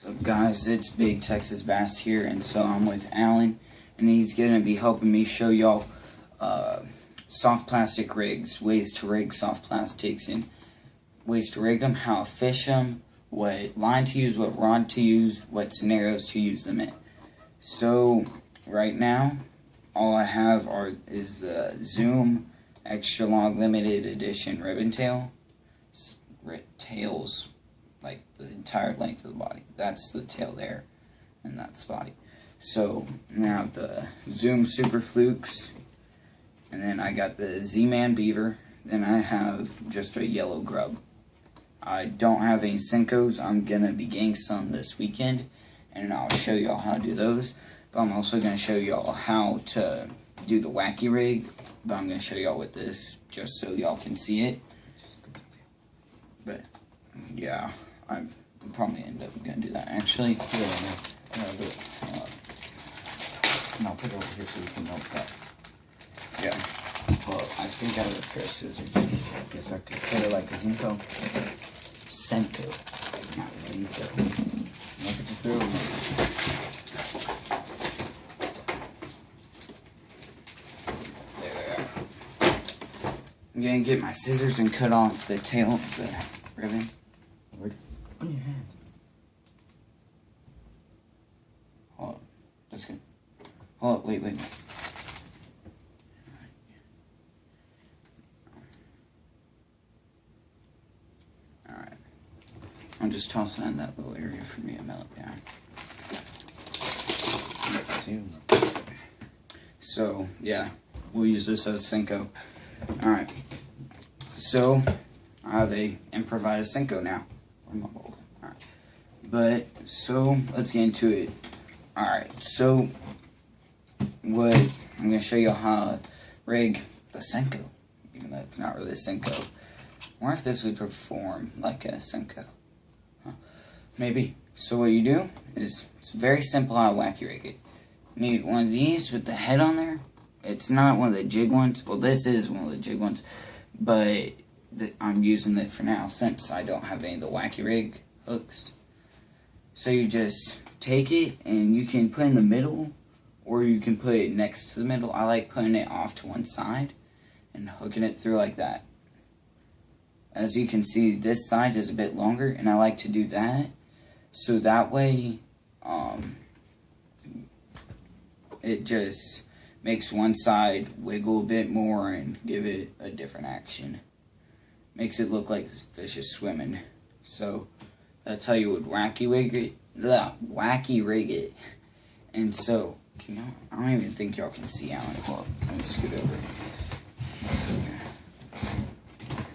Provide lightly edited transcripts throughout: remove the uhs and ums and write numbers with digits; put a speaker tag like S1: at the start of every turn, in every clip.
S1: What's up, guys? It's Big Texas Bass here, and so I'm with Alan, and he's going to be helping me show y'all soft plastic rigs, ways to rig soft plastics, and ways to rig them, how to fish them, what line to use, what rod to use, what scenarios to use them in. So, right now, all I have is the Zoom Extra Long Limited Edition Ribbon Tail. Tails like the entire length of the body. That's the tail there, and that's the body. So now the Zoom Super Flukes, and then I got the Z-Man Beaver. Then I have just a yellow grub. I don't have any Senkos. I'm gonna be getting some this weekend, and I'll show y'all how to do those. But I'm also gonna show y'all how to do the wacky rig. But I'm gonna show y'all with this just so y'all can see it. But yeah, I'm probably end up gonna do that actually.
S2: Yeah, do it. No, put it over here so you can note that.
S1: Yeah. Well, I think I have a pair of scissors.
S2: Yes, I could cut it like a Zenko.
S1: Senko, not Zenko.
S2: I could just do it.
S1: There we are. I'm gonna get my scissors and cut off the tail of the ribbon.
S2: On your hand.
S1: Hold on. That's good. Hold on, wait. Alright. I'll just toss that in that little area for me to melt down. So, yeah. We'll use this as Senko. Alright. So, I have a improvised Senko now. Alright. But, so, let's get into it. Alright, so, what I'm going to show you how to rig the Senko, even though it's not really a Senko. I wonder if this would perform like a Senko. Huh. Maybe. So what you do is, it's very simple how to wacky rig it. You need one of these with the head on there. It's not one of the jig ones. Well, this is one of the jig ones, but I'm using it for now since I don't have any of the wacky rig hooks. So you just take it and you can put it in the middle, or you can put it next to the middle. I like putting it off to one side and hooking it through like that. As you can see, this side is a bit longer, and I like to do that so that way it just makes one side wiggle a bit more and give it a different action. Makes it look like the fish is swimming. So that's how you would wacky rig it. And so, I don't even think y'all can see Alan. Hold up, let me scoot over.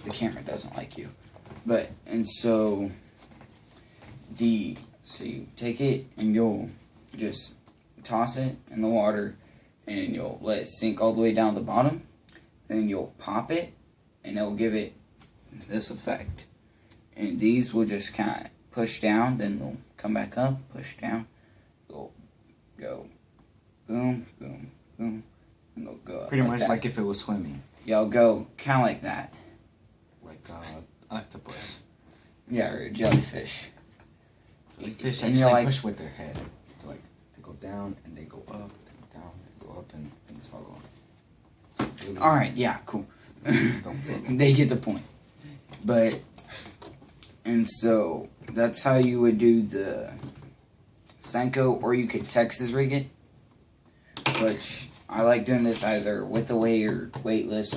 S1: The camera doesn't like you. But, and so, so you take it and you'll just toss it in the water and you'll let it sink all the way down the bottom. Then you'll pop it and it'll give it this effect. And these will just kind of push down, then they'll come back up, push down. They'll go boom, boom, boom, and they'll go up.
S2: Pretty much
S1: that.
S2: like if it was swimming.
S1: Yeah, I'll go kind of like that.
S2: Like octopus.
S1: Yeah, or a jellyfish.
S2: Jellyfish
S1: And
S2: actually
S1: like,
S2: push with their head. Like they go down and they go up, they go down, they go up, and things follow them. Really
S1: alright, yeah, cool.
S2: Don't
S1: They get the point. But, and so, that's how you would do the Senko, or you could Texas rig it. Which, I like doing this either with the weight or weightless.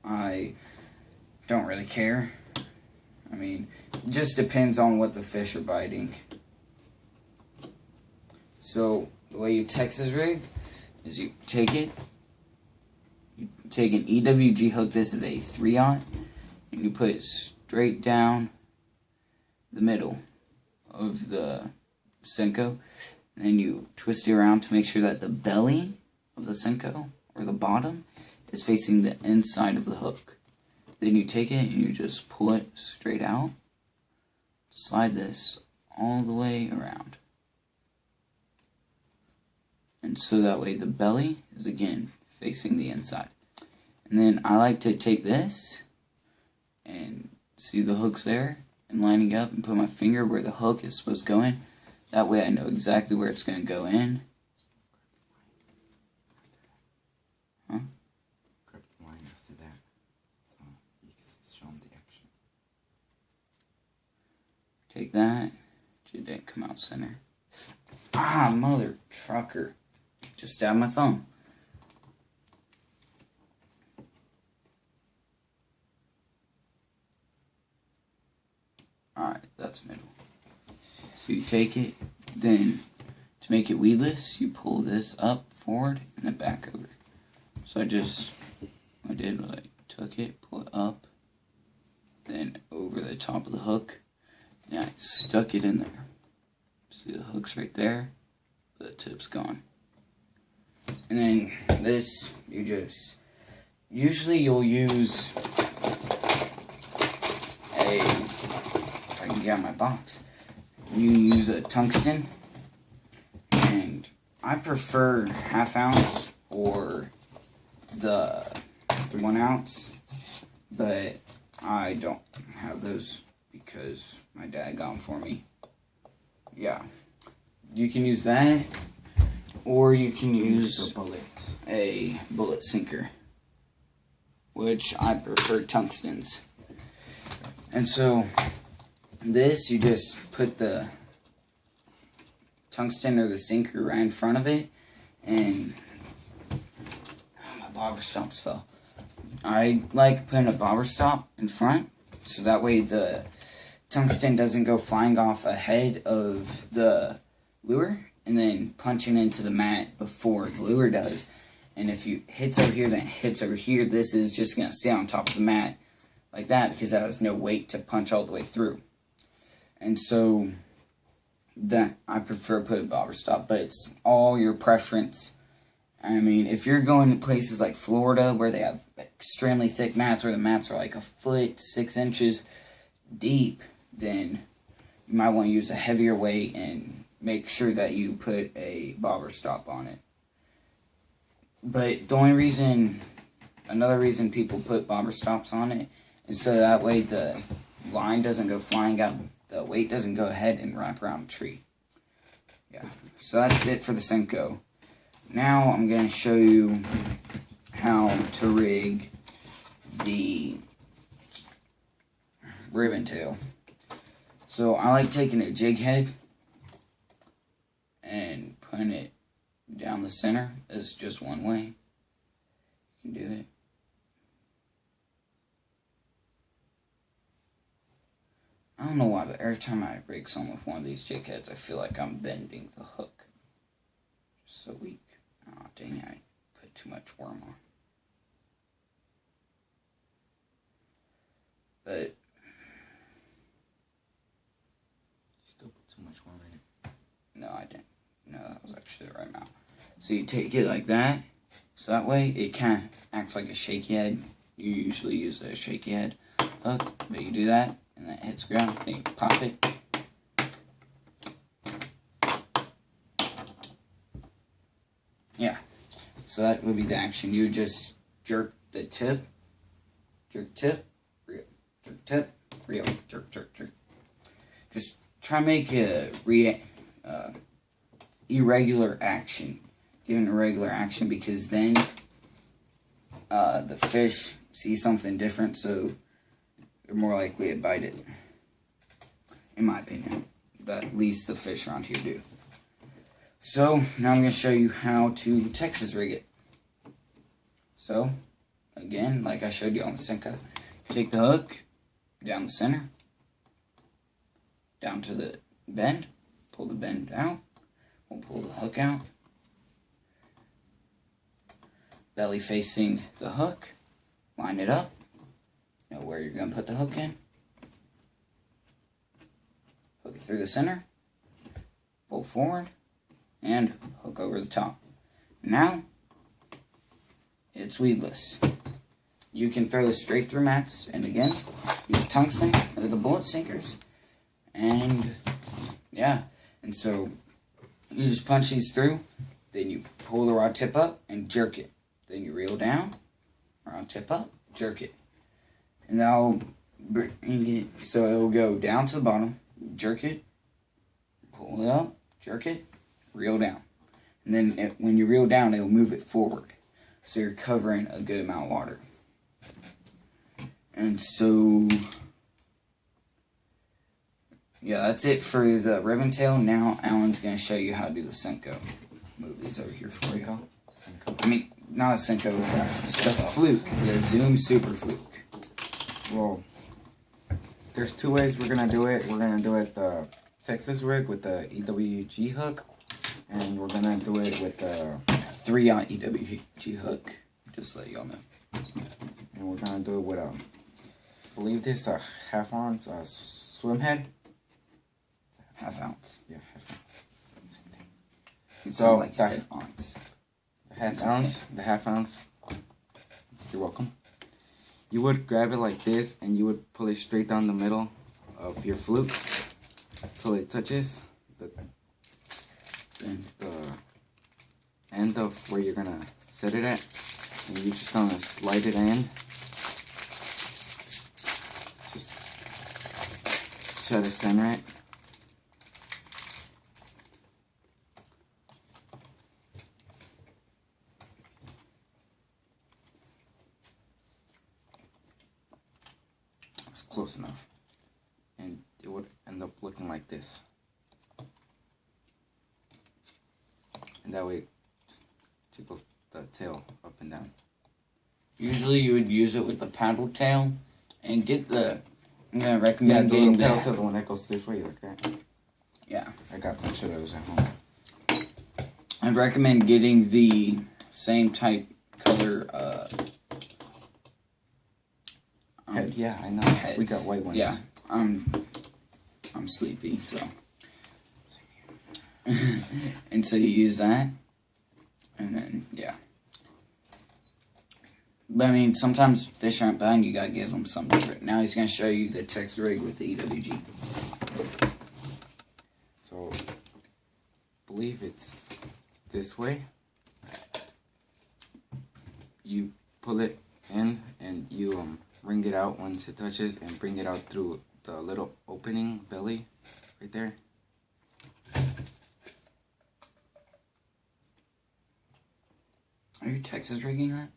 S1: I don't really care. I mean, it just depends on what the fish are biting. So, the way you Texas rig is you take it, you take an EWG hook, this is a 3/0, and you put it straight down the middle of the Senko, and then you twist it around to make sure that the belly of the Senko, or the bottom, is facing the inside of the hook. Then you take it and you just pull it straight out, slide this all the way around. And so that way the belly is again facing the inside. And then I like to take this and see the hooks there and lining up and put my finger where the hook is supposed to go in. That way I know exactly where it's going to go in. Huh?
S2: Grab the line after that. So you can show them the action.
S1: Take that. It didn't come out center. Ah, mother trucker. Just stabbed my thumb. Alright, that's middle. So you take it, then to make it weedless, you pull this up, forward, and then back over. So what I did was I took it, pull it up, then over the top of the hook, and I stuck it in there. See the hook's right there, the tip's gone. And then this, usually you'll use if I can get out my box, you use a tungsten, and I prefer 1/2 ounce or the 1 ounce, but I don't have those because my dad got them for me. Yeah, you can use that, or you can use a bullet sinker, which I prefer tungstens. And so this, you just put the tungsten or the sinker right in front of it, and my bobber stops fell. I like putting a bobber stop in front, so that way the tungsten doesn't go flying off ahead of the lure and then punching into the mat before the lure does. And if you hits over here, then it hits over here, this is just going to sit on top of the mat like that because that has no weight to punch all the way through. And so that I prefer put a bobber stop, but it's all your preference. I mean, if you're going to places like Florida where they have extremely thick mats, where the mats are like 1 foot, 6 inches deep, then you might want to use a heavier weight and make sure that you put a bobber stop on it. But the only reason, another reason people put bobber stops on it is so that way the line doesn't go flying out, the weight doesn't go ahead and wrap around the tree. Yeah, so that's it for the Senko. Now I'm going to show you how to rig the ribbon tail. So I like taking a jig head and putting it down the center. That's just one way you can do it. I don't know why, but every time I rig something with one of these jig heads, I feel like I'm bending the hook. Just so weak. Oh dang it, I put too much worm on. But
S2: still put too much worm in it.
S1: No, I didn't. No, that was actually the right amount. So you take it like that. So that way it kind of acts like a shaky head. You usually use a shaky head hook, but you do that and then it hits the ground, then you pop it. Yeah. So that would be the action. You just jerk the tip, reel, jerk tip, reel, jerk, jerk, jerk. Just try to make a irregular action. Give an irregular action because then the fish see something different, so they're more likely to bite it. In my opinion. But at least the fish around here do. So, now I'm going to show you how to Texas rig it. So, again, like I showed you on the Senko, take the hook down the center, down to the bend, pull the bend out, we'll pull the hook out, belly facing the hook, line it up, know where you're going to put the hook in, hook it through the center, pull forward, and hook over the top. Now, it's weedless. You can throw this straight through mats, and again, use tungsten or the bullet sinkers, and yeah, and so you just punch these through, then you pull the rod tip up and jerk it. Then you reel down, rod tip up, jerk it. And that'll bring it, so it'll go down to the bottom, jerk it, pull it up, jerk it, reel down. And then when you reel down, it'll move it forward. So you're covering a good amount of water. And so, yeah, that's it for the ribbon tail. Now Alan's going to show you how to do the Senko. Move these over here for you. I mean, not a Senko, the Fluke, the Zoom Super Fluke.
S2: Well, there's two ways we're gonna do it. We're gonna do it the Texas rig with the EWG hook, and we're gonna do it with the
S1: 3-aught EWG hook. Just to let y'all know.
S2: And we're gonna do it with I believe this a half ounce swim head.
S1: Half ounce.
S2: Yeah, half ounce. Same thing.
S1: It
S2: So,
S1: sounded like you said ounce.
S2: The half ounce. You're welcome. You would grab it like this, and you would pull it straight down the middle of your Fluke till it touches the end of where you're gonna set it at, and you're just gonna slide it in. Just try to center it. It's close enough, and it would end up looking like this. And that way, it just tickles the tail up and down.
S1: Usually you would use it with the paddle tail and get the, I'm going to
S2: Yeah,
S1: recommend
S2: the
S1: getting
S2: little pedal
S1: the,
S2: tail, the one that goes this way like that.
S1: yeah,
S2: I got a bunch of those at home.
S1: I'd recommend getting the same type color,
S2: Head, yeah, I know.
S1: head.
S2: We got white ones.
S1: Yeah, I'm sleepy, so. And so you use that, and then, yeah. But I mean, sometimes fish aren't bad, you gotta give them something different. Now he's gonna show you the Texas rig with the EWG.
S2: So, I believe it's this way. You pull it in, and you wring it out once it touches, and bring it out through the little opening belly right there.
S1: Are you Texas rigging that?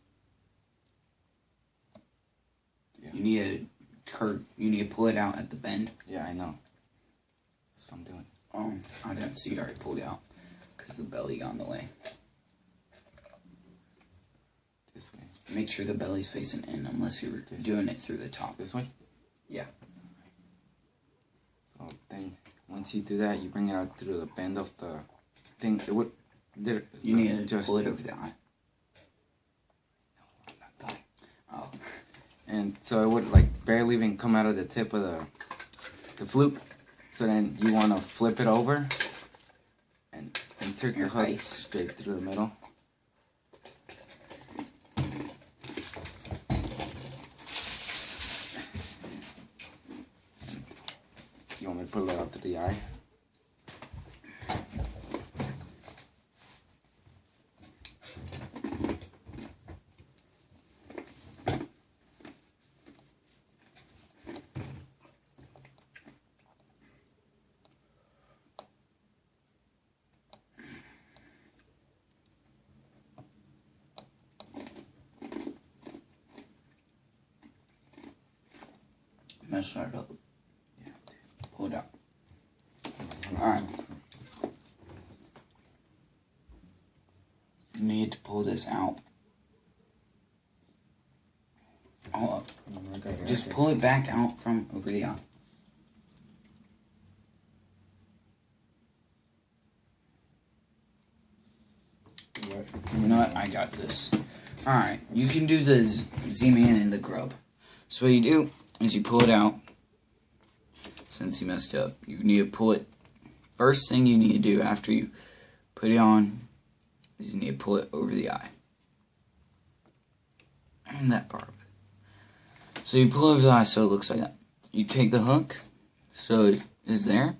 S2: Yeah.
S1: You need to pull it out at the bend.
S2: Yeah, I know. That's what I'm doing.
S1: Oh, I didn't see you already pulled it out because the belly got in the way.
S2: This way.
S1: Make sure the belly's facing in unless you're doing it through the top.
S2: This way?
S1: Yeah.
S2: So then, once you do that, you bring it out through the bend of the thing. It would.
S1: You need to just pull it over the eye.
S2: No, not that.
S1: Oh.
S2: And so it would like barely even come out of the tip of the Fluke. So then you want to flip it over and insert the hook
S1: ice.
S2: straight through the middle. You want me to pull it out to the eye?
S1: Mess that up.
S2: Yeah.
S1: Pull it out. Alright. You need to pull this out. Hold up. Just pull it back out from over the eye. You know what? I got this. Alright. You can do the Z-Man and the grub. So what you do is you pull it out. Since you messed up, you need to pull it. First thing you need to do after you put it on is you need to pull it over the eye. And that part of it. So you pull over the eye so it looks like that. You take the hook, so it is there,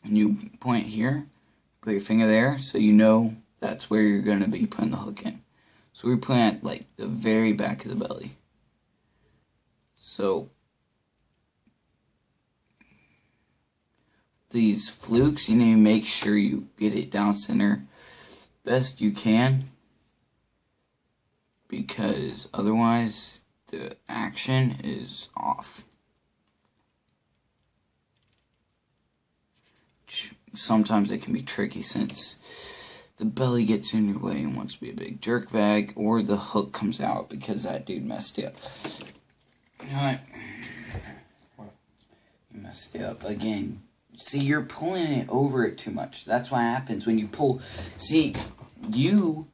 S1: and you point here, put your finger there, so you know that's where you're going to be putting the hook in. So we're putting it at like the very back of the belly. So these flukes, you need to make sure you get it down center best you can, because otherwise the action is off. Sometimes it can be tricky since the belly gets in your way and wants to be a big jerk bag, or the hook comes out because that dude messed you up. You know what? You messed it up again. See, you're pulling it over it too much. That's what happens when you pull. See, you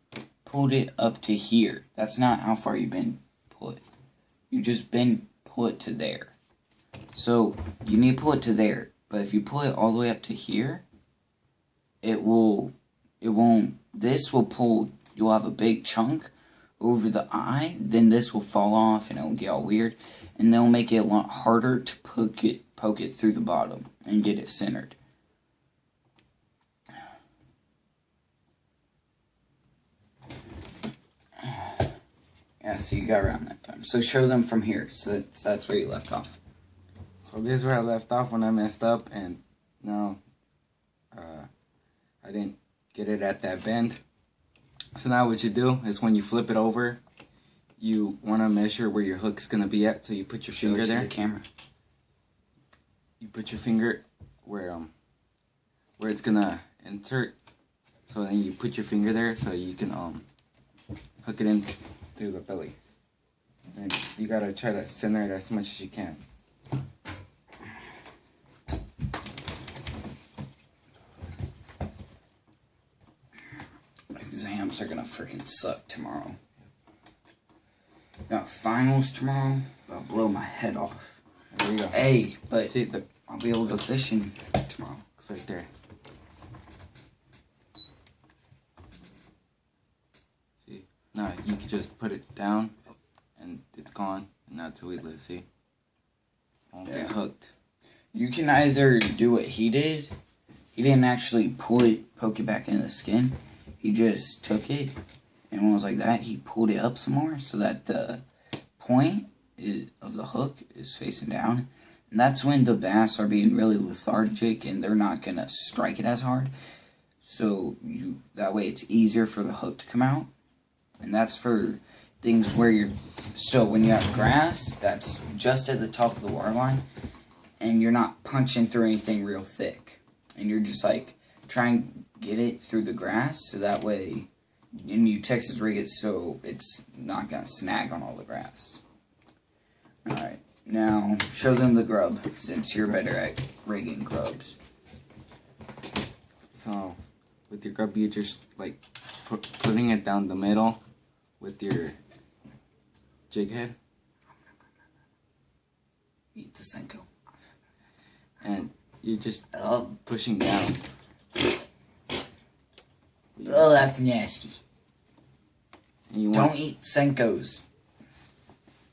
S1: pulled it up to here. That's not how far you've been pull it. You just pull it to there. So you need to pull it to there. But if you pull it all the way up to here, it won't, this will pull, you'll have a big chunk over the eye, then this will fall off and it'll get all weird, and they'll make it a lot harder to poke it through the bottom and get it centered. Yeah, so you got around that time. So show them from here, so that's where you left off.
S2: So this is where I left off when I messed up, and no, I didn't get it at that bend. So now what you do is when you flip it over, you want to measure where your hook's going to be at, so you put your finger there.
S1: The camera.
S2: You put your finger where it's going to insert, so then you put your finger there so you can hook it in through the belly. And you got to try to center it as much as you can.
S1: Exams are gonna freaking suck tomorrow. Got finals tomorrow. I'll blow my head off.
S2: There you go.
S1: Hey, but
S2: see,
S1: I'll be able to go fishing tomorrow.
S2: It's right there. See, now you can just put it down, and it's gone, and now it's weedless. See, won't get hooked.
S1: You can either do what he did. He didn't actually poke it back into the skin. He just took it, and when it was like that, he pulled it up some more so that the point of the hook is facing down. And that's when the bass are being really lethargic and they're not going to strike it as hard. So that way it's easier for the hook to come out. And that's for things where so when you have grass that's just at the top of the water line and you're not punching through anything real thick. And you're just like trying get it through the grass so that way, and you Texas rig it so it's not gonna snag on all the grass. Alright, now show them the grub since you're better at rigging grubs.
S2: So with your grub, you just like putting it down the middle with your jig head.
S1: Eat the Senko.
S2: And you're just pushing down.
S1: Oh, that's nasty.
S2: Don't
S1: eat Senkos.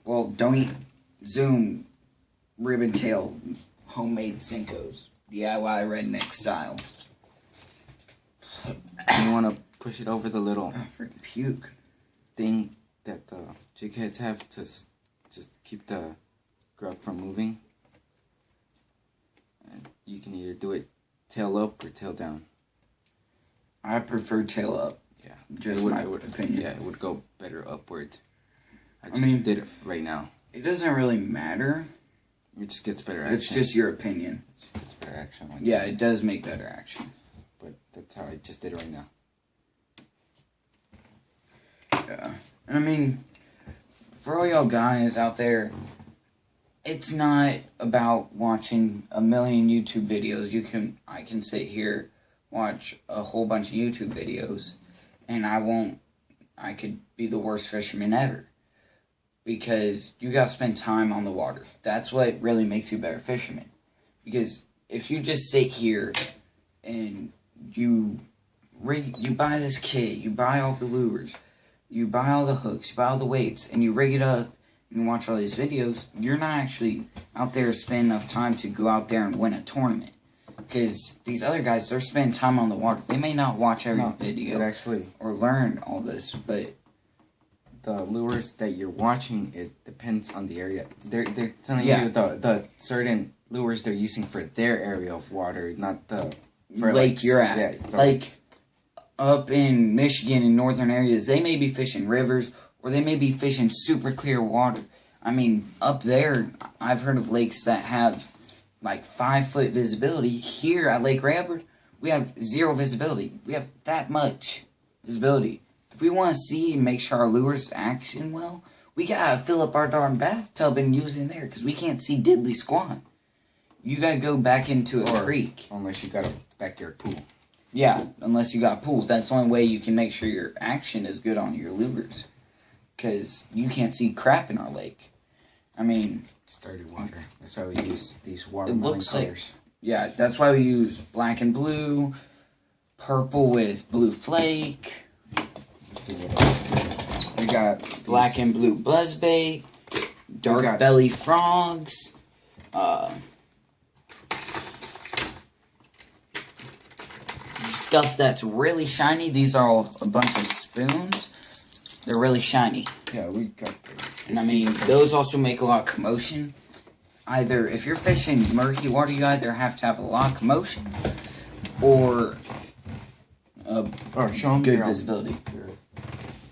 S1: Well, don't eat Zoom ribbon tail homemade Senkos. DIY redneck style.
S2: You want to push it over the little
S1: freaking puke
S2: thing that the jig heads have to just keep the grub from moving. And you can either do it tail up or tail down.
S1: I prefer tail up.
S2: Yeah,
S1: just my opinion.
S2: Yeah, it would go better upward. I just did it right now.
S1: It doesn't really matter.
S2: It just gets better action.
S1: It's just your opinion.
S2: It just gets better action. Like
S1: yeah, it does make better action.
S2: But that's how I just did it right now.
S1: Yeah. And I mean, for all y'all guys out there, it's not about watching a million YouTube videos. I can sit here, watch a whole bunch of YouTube videos, and I could be the worst fisherman ever. Because you gotta spend time on the water. That's what really makes you a better fisherman. Because if you just sit here and you buy this kit, you buy all the lures, you buy all the hooks, you buy all the weights, and you rig it up, and you watch all these videos, you're not actually out there spending enough time to go out there and win a tournament. Because these other guys, they're spending time on the water. They may not watch every video or learn all this, but
S2: the lures that you're watching, it depends on the area. They're telling you the certain lures they're using for their area of water, not the for
S1: lake
S2: like,
S1: you're at.
S2: Yeah,
S1: Like up in Michigan in northern areas, they may be fishing rivers or they may be fishing super clear water. I mean, up there, I've heard of lakes that have like 5-foot visibility. Here at Lake Rampart, we have 0 visibility. We have that much visibility. If we want to see and make sure our lures action well, we gotta fill up our darn bathtub and use it in there because we can't see diddly squat. You gotta go back into a creek.
S2: Unless you got a backyard pool.
S1: Yeah, unless you got a pool. That's the only way you can make sure your action is good on your lures. Because you can't see crap in our lake. I mean...
S2: It's dirty water. That's why we use these water
S1: looks
S2: colors.
S1: Yeah, that's why we use black and blue, purple with blue flake.
S2: Let's see what else. We got
S1: black and blue buzzbait, dark belly frogs, stuff that's really shiny. These are all a bunch of spoons. They're really shiny.
S2: Yeah, we got.
S1: And I mean, those also make a lot of commotion. Either, if you're fishing murky water, you either have to have a lot of commotion or
S2: show them
S1: good visibility.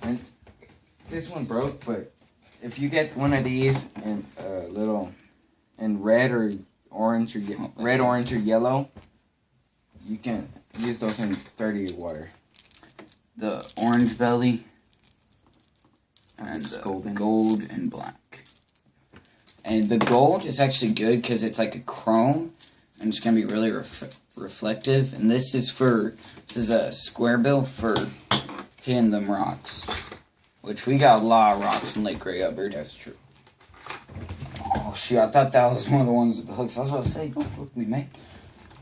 S2: And this one broke, but if you get one of these in little in red or orange or red, orange, or yellow, you can use those in dirty water.
S1: The orange belly and
S2: it's
S1: the gold and black. And the gold is actually good because it's like a chrome and it's gonna be really reflective. And this is a square bill for hitting them rocks, which we got a lot of rocks in Lake Gray Hubbard.
S2: That's true.
S1: Oh shoot! I thought that was one of the ones with the hooks. I was about to say, don't hook me, man.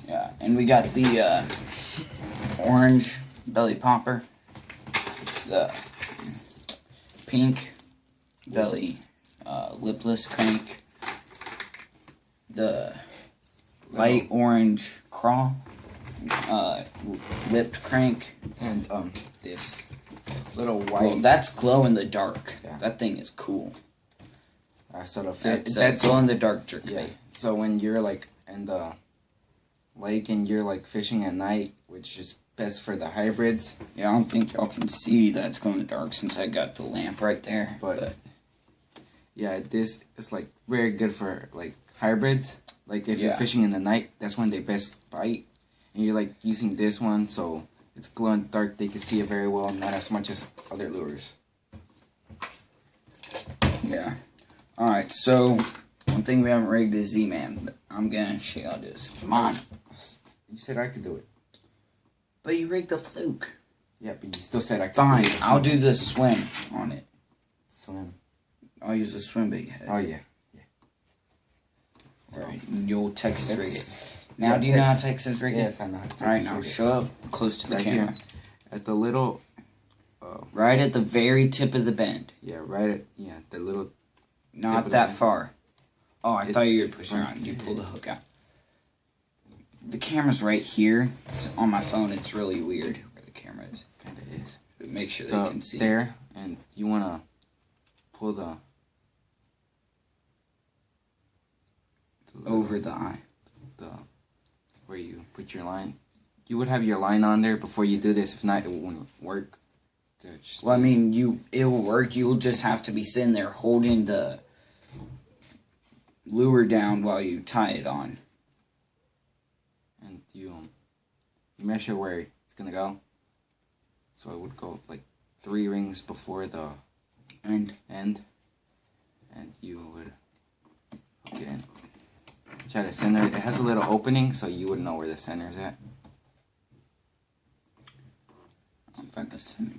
S1: Yeah, and we got the orange belly popper, the pink belly lipless crank, the light orange craw, lipped crank,
S2: and this little white.
S1: Well, that's glow in the dark.
S2: Yeah.
S1: That thing is cool.
S2: So
S1: That's glow in the dark jerk.
S2: Yeah. So when you're like in the lake and you're like fishing at night, which is best for the hybrids.
S1: Yeah, I don't think y'all can see that it's glow in the dark since I got the lamp right there.
S2: But yeah, this is like very good for like hybrids. Like if you're fishing in the night, that's when they best bite. And you're like using this one, so it's glow in the dark. They can see it very well, not as much as other lures.
S1: Yeah. Alright, so one thing we haven't rigged is Z-Man, but I'm gonna show y'all this. Come on.
S2: You said I could do it.
S1: But you rigged the fluke.
S2: Yeah, but you still said I could
S1: Fine,
S2: do it.
S1: I'll do the swim on it.
S2: Swim.
S1: I'll use the swim bait head.
S2: Oh, yeah.
S1: So you'll Texas rig it. Now, do you know how to Texas rig it?
S2: Yes, I know how to Texas
S1: Alright, now
S2: rig it.
S1: show up close to the
S2: Right
S1: camera.
S2: here. At the little...
S1: right at the very tip of the bend.
S2: Yeah, right at... Yeah, the little...
S1: Not that far. Oh, I thought you were pushing
S2: right
S1: around. You pulled the hook out. The camera's right here. It's on my phone. It's really weird where the camera is.
S2: Kind of is.
S1: But make sure
S2: So
S1: they can see.
S2: there, and you want to pull the...
S1: Over the eye.
S2: Where you put your line. You would have your line on there before you do this. If not, it won't work.
S1: Well, I mean, it will work. You'll just have to be sitting there holding the lure down while you tie it on.
S2: And you measure where it's gonna go. So it would go like 3 rings before the end, and you would hook it in. Try to center it. It has a little opening, so you would know where the center is at.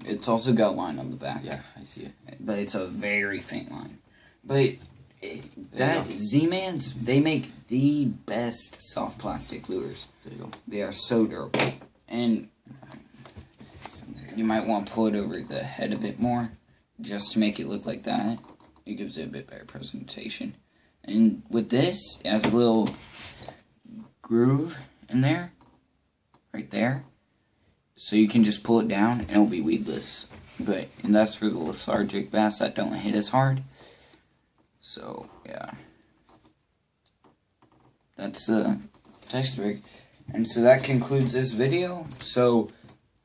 S1: It's also got a line on the back.
S2: Yeah, I see it.
S1: But it's a very faint line. But Z-Mans, they make the best soft plastic lures.
S2: There you go.
S1: They are so durable. And you might want to pull it over the head a bit more just to make it look like that. It gives it a bit better presentation. And with this, it has a little groove in there. Right there. So you can just pull it down and it'll be weedless. And that's for the lethargic bass that don't hit as hard. So, yeah. That's text rig. And so that concludes this video. So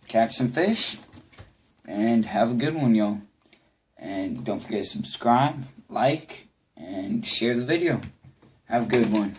S1: catch some fish and have a good one, y'all. And don't forget to subscribe, like, and share the video. Have a good one.